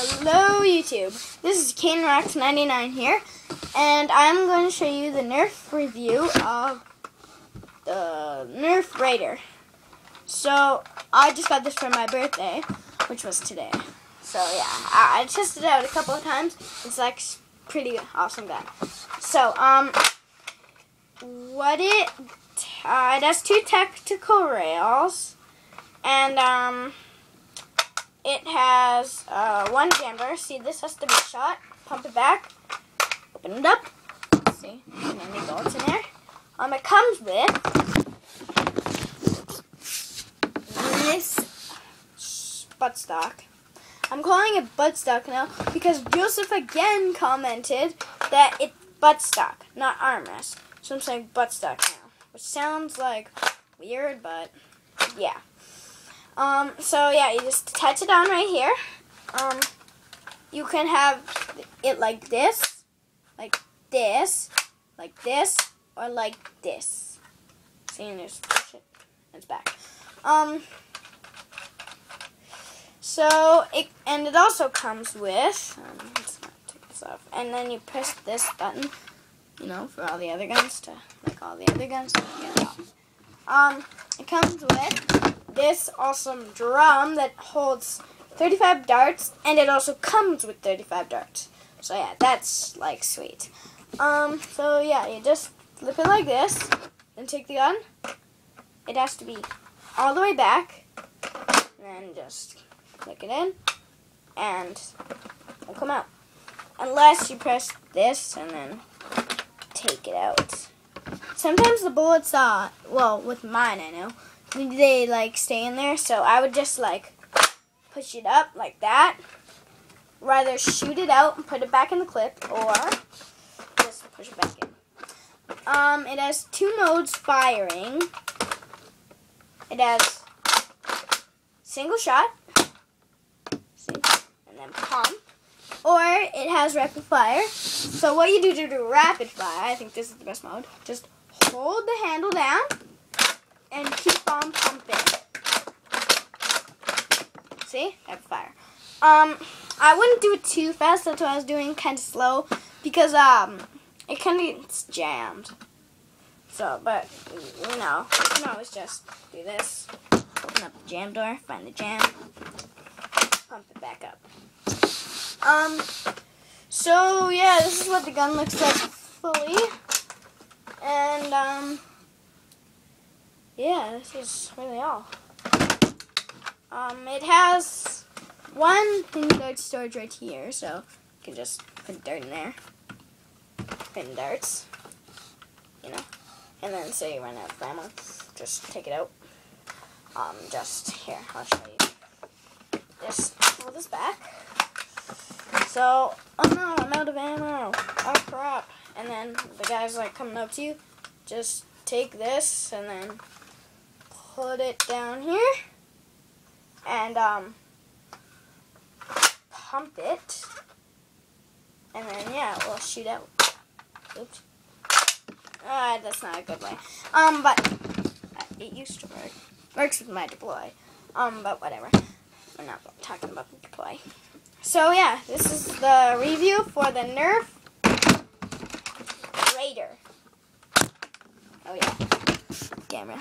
Hello YouTube, this is KaneRocks99 here, and I'm going to show you the Nerf review of the Nerf reiveiw. So, I just got this for my birthday, which was today. So yeah, I tested it out a couple of times. It's like pretty awesome gun. So, it has two tactical rails, and it has one jammer. See, this has to be shot. Pump it back. Open it up. See, and then the bullets in there. It comes with this buttstock. I'm calling it buttstock now because Joseph again commented that it's buttstock, not armrest. So I'm saying buttstock now, which sounds like weird, but yeah. So yeah, you just attach it on right here. You can have it like this, like this, like this, or like this. See, and just push it, and it's back. It also comes with, let's not take this off, and then you press this button, you know, for all the other guns to, like all the other guns to get it off. It comes with this awesome drum that holds 35 darts, and it also comes with 35 darts. So yeah, that's like sweet. So yeah, you just flip it like this, and take the gun. It has to be all the way back, and then just click it in, and it'll come out. Unless you press this and then take it out. Sometimes the bullets, well, with mine I know, they like stay in there, so I would just like push it up like that. Rather shoot it out and put it back in the clip, or just push it back in. It has two modes firing. It has single shot, see, and then pump, or it has rapid fire. So what you do to do rapid fire, I think this is the best mode, just hold the handle down and keep on pumping. See? Rapid fire. I wouldn't do it too fast, that's what I was doing, kind of slow, because it kind of gets jammed. So, but, you know, you can always just do this. Open up the jam door, find the jam, pump it back up. So yeah, this is what the gun looks like fully. And, yeah, this is really all. It has one dart storage right here, so you can just put dirt in there. Pin darts, you know. And then say you run out of ammo, just take it out. Just here, I'll show you. Just pull this back. So, oh no, I'm out of ammo. Oh crap. And then the guy's like coming up to you. Just take this and then put it down here. And pump it. And then yeah, it will shoot out. Oops. That's not a good way. But it used to work. Works with my deploy. But whatever. We're not talking about the deploy. So yeah, this is the review for the Nerf reiveiw. Oh yeah. Camera.